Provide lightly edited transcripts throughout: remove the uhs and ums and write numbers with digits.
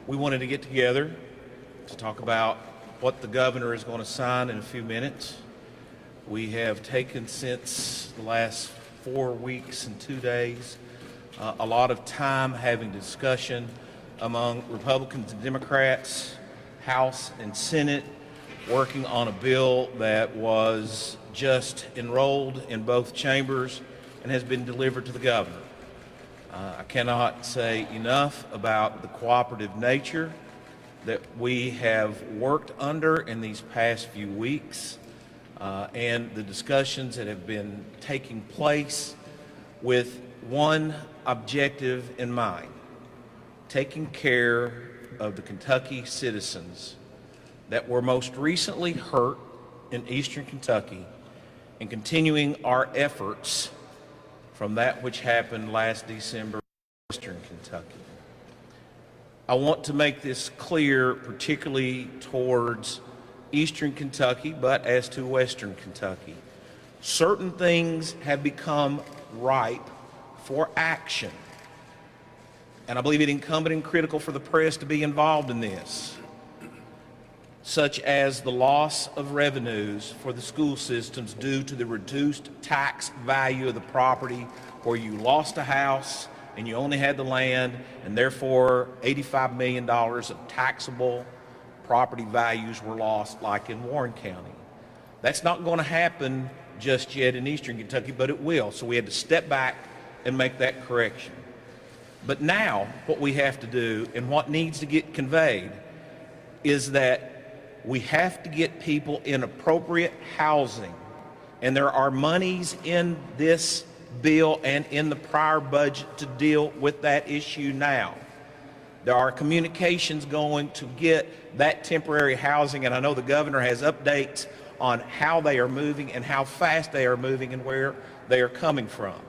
We wanted to get together to talk about what the governor is going to sign in a few minutes. We have taken, since the last 4 weeks and 2 days, a lot of time having discussion among Republicans and Democrats, House and Senate, working on a bill that was just enrolled in both chambers and has been delivered to the governor. I cannot say enough about the cooperative nature that we have worked under in these past few weeks and the discussions that have been taking place with one objective in mind: taking care of the Kentucky citizens that were most recently hurt in eastern Kentucky and continuing our efforts from that which happened last December in western Kentucky. I want to make this clear, particularly towards eastern Kentucky, but as to western Kentucky. Certain things have become ripe for action, and I believe it incumbent and critical for the press to be involved in this, such as the loss of revenues for the school systems due to the reduced tax value of the property, where you lost a house and you only had the land, and therefore $85 million of taxable property values were lost, like in Warren County. That's not going to happen just yet in eastern Kentucky, but it will. So we had to step back and make that correction. But now what we have to do, and what needs to get conveyed, is that we have to get people in appropriate housing, and there are monies in this bill and in the prior budget to deal with that issue now. There are communications going to get that temporary housing, and I know the governor has updates on how they are moving and how fast they are moving and where they are coming from.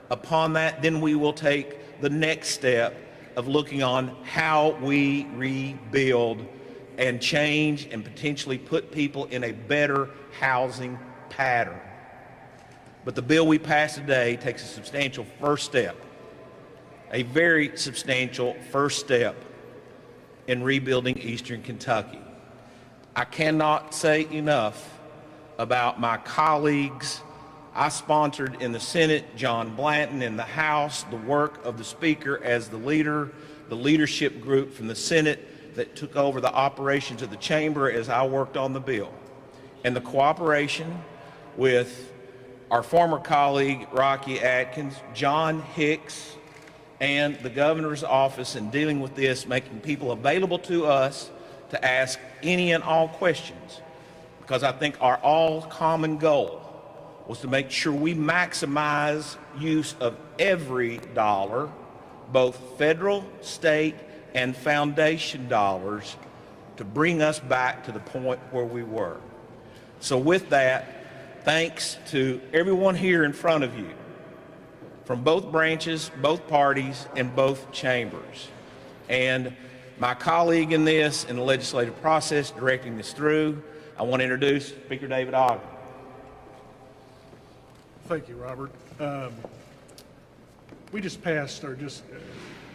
Upon that, then we will take the next step of looking on how we rebuild and change and potentially put people in a better housing pattern. But the bill we passed today takes a substantial first step, a very substantial first step in rebuilding eastern Kentucky. I cannot say enough about my colleagues I sponsored in the Senate, John Blanton in the House, the work of the Speaker as the leader, the leadership group from the Senate that took over the operations of the chamber as I worked on the bill, and the cooperation with our former colleague Rocky Atkins, John Hicks, and the governor's office in dealing with this, making people available to us to ask any and all questions, because I think our all common goal was to make sure we maximize use of every dollar, both federal, state, and foundation dollars, to bring us back to the point where we were. So with that, thanks to everyone here in front of you, from both branches, both parties, and both chambers. And my colleague in this, in the legislative process, directing this through, I want to introduce Speaker David Ogden. Thank you, Robert. We just passed, or just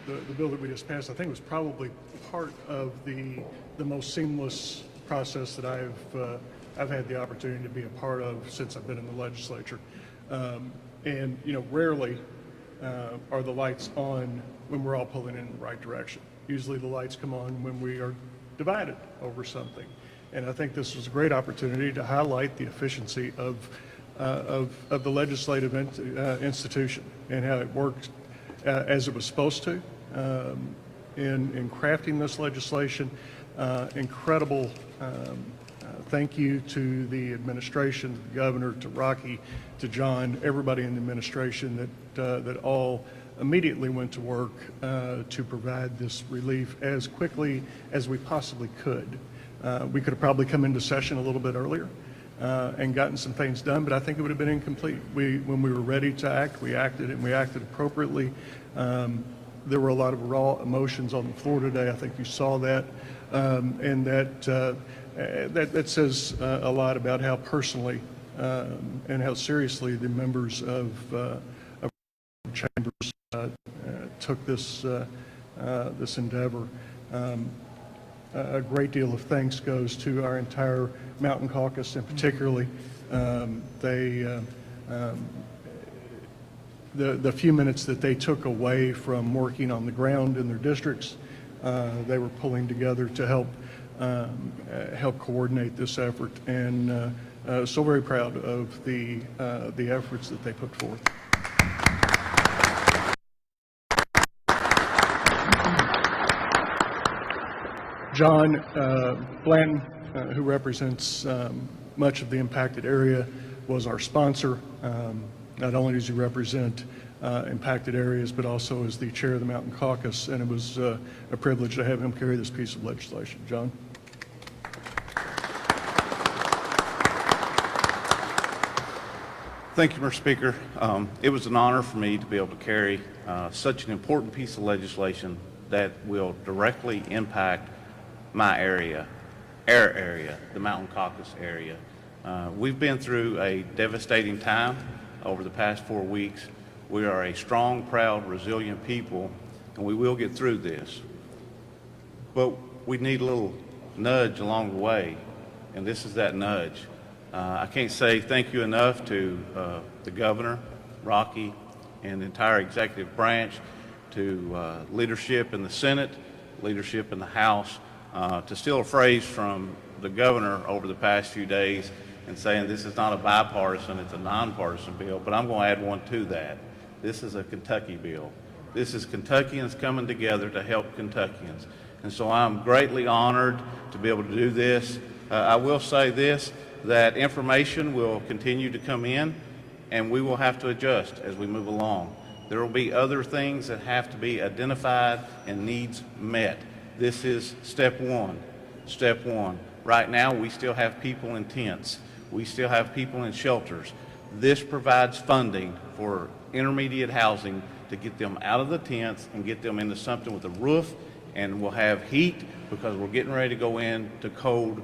the bill that we just passed, I think was probably part of the most seamless process that I've had the opportunity to be a part of since I've been in the legislature. And you know, rarely are the lights on when we're all pulling in the right direction. Usually the lights come on when we are divided over something. And I think this was a great opportunity to highlight the efficiency of the legislative institution and how it worked as it was supposed to in crafting this legislation. Incredible thank you to the administration, the governor, to Rocky, to John, everybody in the administration that all immediately went to work to provide this relief as quickly as we possibly could. We could have probably come into session a little bit earlier and gotten some things done, but I think it would have been incomplete. When we were ready to act, we acted, and we acted appropriately. There were a lot of raw emotions on the floor today. I think you saw that, and that says a lot about how personally and how seriously the members of chambers took this endeavor. a great deal of thanks goes to our entire Mountain Caucus, and particularly the few minutes that they took away from working on the ground in their districts, they were pulling together to help coordinate this effort, and so very proud of the efforts that they put forth. John Blanton, who represents much of the impacted area, was our sponsor. Not only does he represent impacted areas, but also is the chair of the Mountain Caucus, and it was a privilege to have him carry this piece of legislation. John? Thank you, Mr. Speaker. It was an honor for me to be able to carry such an important piece of legislation that will directly impact my area, our area, the Mountain Caucus area. We've been through a devastating time over the past 4 weeks. We are a strong, proud, resilient people, and we will get through this. But we need a little nudge along the way, and this is that nudge. I can't say thank you enough to the governor, Rocky, and the entire executive branch, to leadership in the Senate, leadership in the House, to steal a phrase from the governor over the past few days and saying this is not a bipartisan, it's a nonpartisan bill, but I'm going to add one to that. This is a Kentucky bill. This is Kentuckians coming together to help Kentuckians. And so I'm greatly honored to be able to do this. I will say this, that information will continue to come in, and we will have to adjust as we move along. There will be other things that have to be identified and needs met. This is step one. Step one. Right now, we still have people in tents. We still have people in shelters. This provides funding for intermediate housing to get them out of the tents and get them into something with a roof, and we'll have heat because we're getting ready to go into cold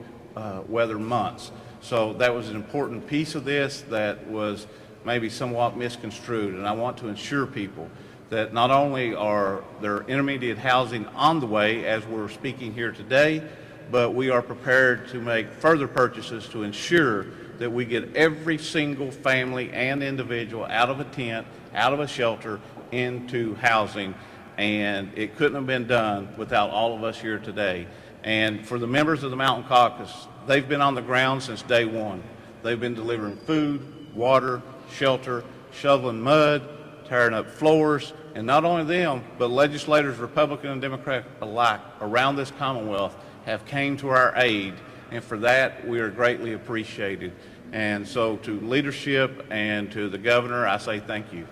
weather months. So that was an important piece of this that was maybe somewhat misconstrued, and I want to assure people that not only are there intermediate housing on the way as we're speaking here today, but we are prepared to make further purchases to ensure that we get every single family and individual out of a tent, out of a shelter, into housing. And it couldn't have been done without all of us here today. And for the members of the Mountain Caucus, they've been on the ground since day one. They've been delivering food, water, shelter, shoveling mud, tearing up floors, and not only them, but legislators, Republican and Democrat alike, around this Commonwealth have came to our aid, and for that we are greatly appreciated. And so to leadership and to the governor, I say thank you.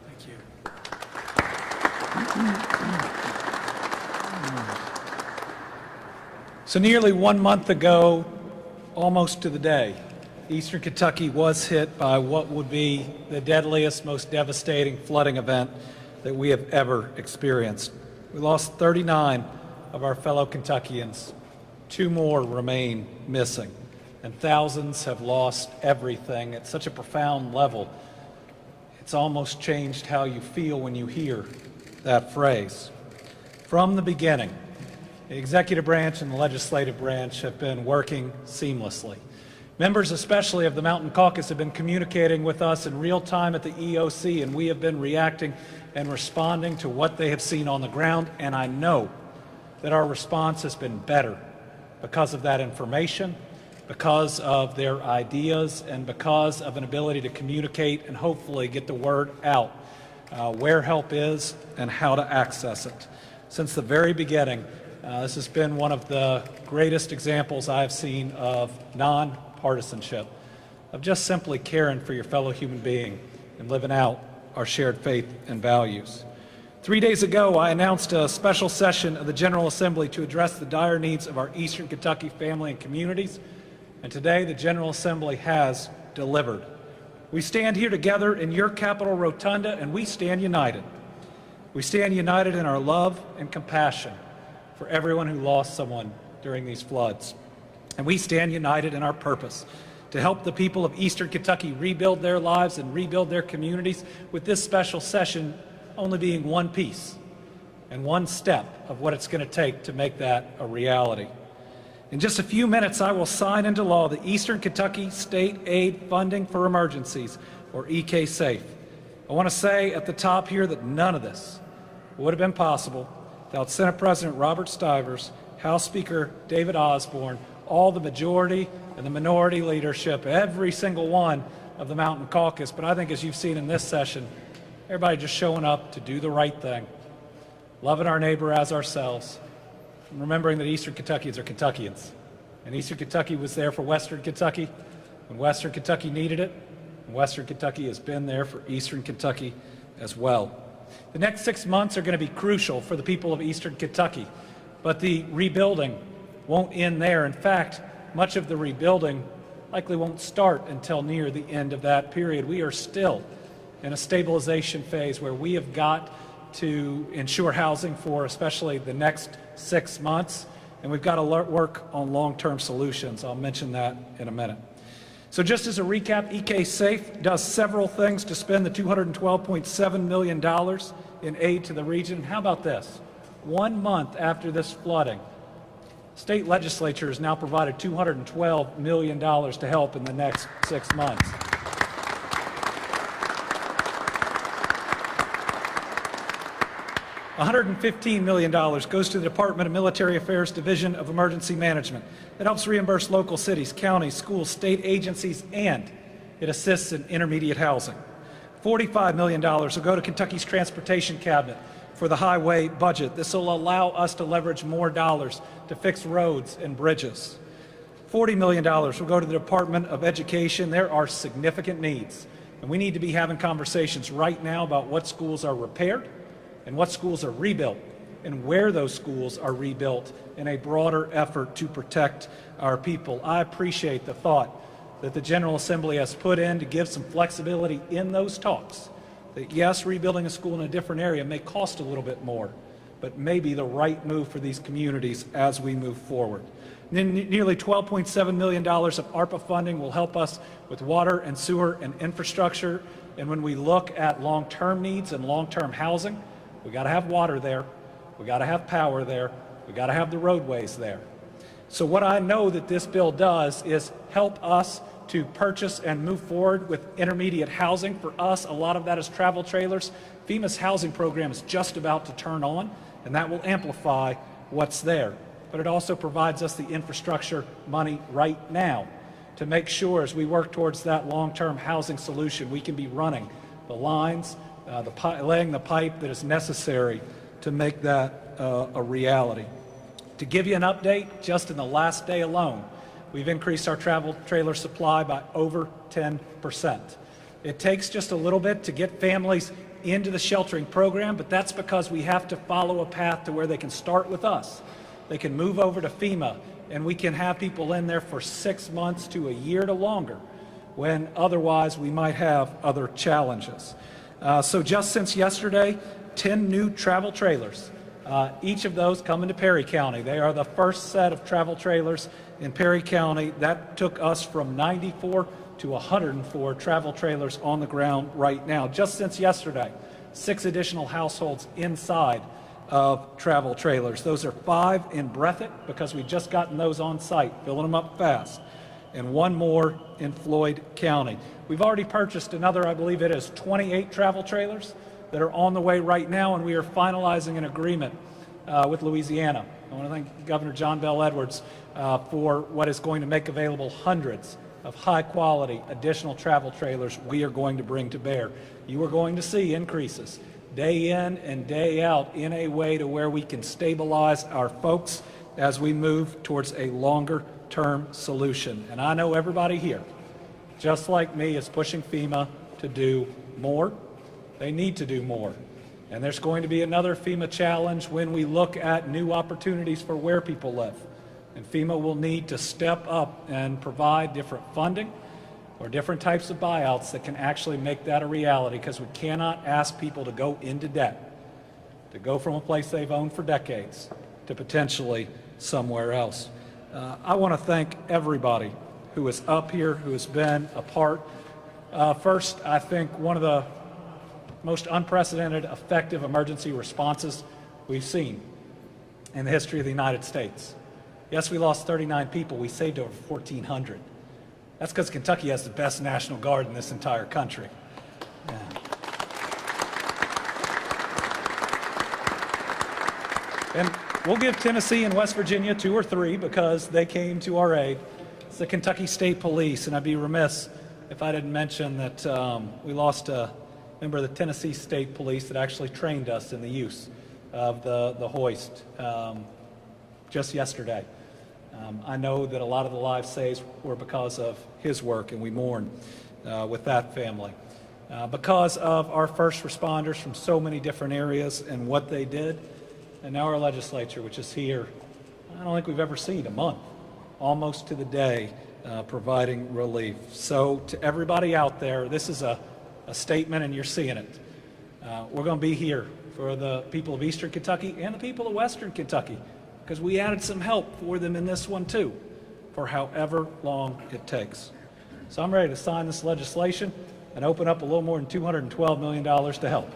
Thank you. So nearly 1 month ago, almost to the day, Eastern Kentucky was hit by what would be the deadliest, most devastating flooding event that we have ever experienced. We lost 39 of our fellow Kentuckians. 2 more remain missing, and thousands have lost everything at such a profound level. It's almost changed how you feel when you hear that phrase. From the beginning, the executive branch and the legislative branch have been working seamlessly. Members especially of the Mountain Caucus have been communicating with us in real time at the EOC, and we have been reacting and responding to what they have seen on the ground, and I know that our response has been better because of that information, because of their ideas, and because of an ability to communicate and hopefully get the word out where help is and how to access it. Since the very beginning, this has been one of the greatest examples I've seen of non-partisanship, of just simply caring for your fellow human being and living out our shared faith and values. 3 days ago, I announced a special session of the General Assembly to address the dire needs of our Eastern Kentucky family and communities, and today the General Assembly has delivered. We stand here together in your Capitol Rotunda, and we stand united. We stand united in our love and compassion for everyone who lost someone during these floods. And we stand united in our purpose to help the people of Eastern Kentucky rebuild their lives and rebuild their communities, with this special session only being one piece and one step of what it's going to take to make that a reality. In just a few minutes, I will sign into law the Eastern Kentucky State Aid Funding for Emergencies, or EK SAFE. I want to say at the top here that none of this would have been possible without Senate President Robert Stivers, House Speaker David Osborne, all the majority and the minority leadership, every single one of the Mountain Caucus. But I think, as you've seen in this session, everybody just showing up to do the right thing, loving our neighbor as ourselves, and remembering that Eastern Kentuckians are Kentuckians. And Eastern Kentucky was there for Western Kentucky when Western Kentucky needed it, and Western Kentucky has been there for Eastern Kentucky as well. The next 6 months are going to be crucial for the people of Eastern Kentucky, but the rebuilding won't end there. In fact, much of the rebuilding likely won't start until near the end of that period. We are still in a stabilization phase where we have got to ensure housing for especially the next 6 months, and we've got to work on long-term solutions. I'll mention that in a minute. So just as a recap, EK SAFE does several things to spend the $212.7 million in aid to the region. How about this? 1 month after this flooding, state legislature has now provided $212 million to help in the next 6 months. $115 million goes to the Department of Military Affairs Division of Emergency Management. It helps reimburse local cities, counties, schools, state agencies, and it assists in intermediate housing. $45 million will go to Kentucky's Transportation Cabinet for the highway budget. This will allow us to leverage more dollars to fix roads and bridges. $40 million will go to the Department of Education. There are significant needs, and we need to be having conversations right now about what schools are repaired and what schools are rebuilt, and where those schools are rebuilt in a broader effort to protect our people. I appreciate the thought that the General Assembly has put in to give some flexibility in those talks, that yes, rebuilding a school in a different area may cost a little bit more, but may be the right move for these communities as we move forward. And then nearly $12.7 million of ARPA funding will help us with water and sewer and infrastructure. And when we look at long-term needs and long-term housing, we got to have water there, we got to have power there, we got to have the roadways there. So what I know that this bill does is help us to purchase and move forward with intermediate housing. For us, a lot of that is travel trailers. FEMA's housing program is just about to turn on, and that will amplify what's there. But it also provides us the infrastructure money right now to make sure, as we work towards that long-term housing solution, we can be running the lines, laying the pipe that is necessary to make that a reality. To give you an update, just in the last day alone, we've increased our travel trailer supply by over 10%. It takes just a little bit to get families into the sheltering program, but that's because we have to follow a path to where they can start with us. They can move over to FEMA, and we can have people in there for 6 months to a year to longer, when otherwise we might have other challenges. So just since yesterday, 10 new travel trailers. Each of those come into Perry County. They are the first set of travel trailers in Perry County. That took us from 94 to 104 travel trailers on the ground right now. Just since yesterday, 6 additional households inside of travel trailers. Those are 5 in Breathitt, because we've just gotten those on site, filling them up fast, and 1 more in Floyd County. We've already purchased another, I believe it is 28 travel trailers that are on the way right now, and we are finalizing an agreement with Louisiana. I want to thank Governor John Bell Edwards for what is going to make available hundreds of high-quality additional travel trailers we are going to bring to bear. You are going to see increases day in and day out in a way to where we can stabilize our folks as we move towards a longer-term solution. And I know everybody here, just like me, is pushing FEMA to do more. They need to do more. And there's going to be another FEMA challenge when we look at new opportunities for where people live. And FEMA will need to step up and provide different funding or different types of buyouts that can actually make that a reality, because we cannot ask people to go into debt, to go from a place they've owned for decades to potentially somewhere else. I want to thank everybody who is up here, who has been a part. First, I think one of the most unprecedented effective emergency responses we've seen in the history of the United States. Yes, we lost 39 people. We saved over 1,400. That's because Kentucky has the best National Guard in this entire country. Yeah. And we'll give Tennessee and West Virginia 2 or 3 because they came to our aid. It's the Kentucky State Police, and I'd be remiss if I didn't mention that we lost a member of the Tennessee State Police that actually trained us in the use of the hoist just yesterday. I know that a lot of the lives saved were because of his work, and we mourn with that family. Because of our first responders from so many different areas and what they did, and now our legislature, which is here, I don't think we've ever seen a month, almost to the day, providing relief. So to everybody out there, this is a statement, and you're seeing it. We're going to be here for the people of Eastern Kentucky and the people of Western Kentucky, because we added some help for them in this one too, for however long it takes. So I'm ready to sign this legislation and open up a little more than $212 million to help.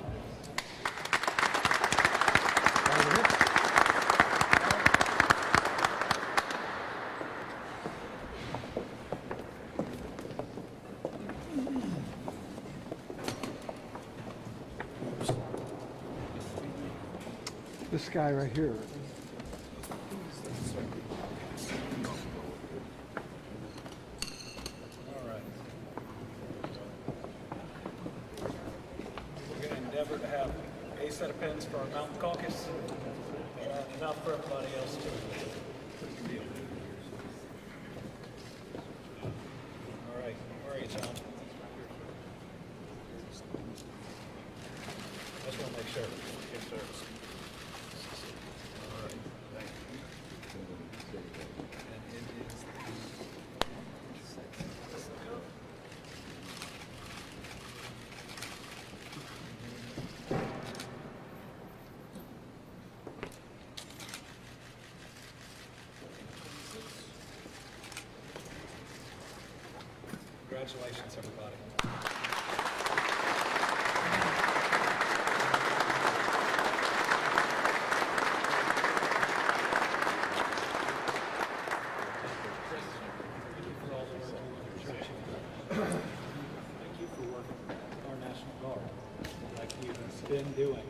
This guy right here. All right. We're going to endeavor to have a set of pens for our mountain caucus and enough for everybody else to deal. All right. Where are you, John? Just want to make sure. Yes, sir. All right. Thank you. And it is Congratulations, everybody. Thank you for working with our National Guard like you've been doing.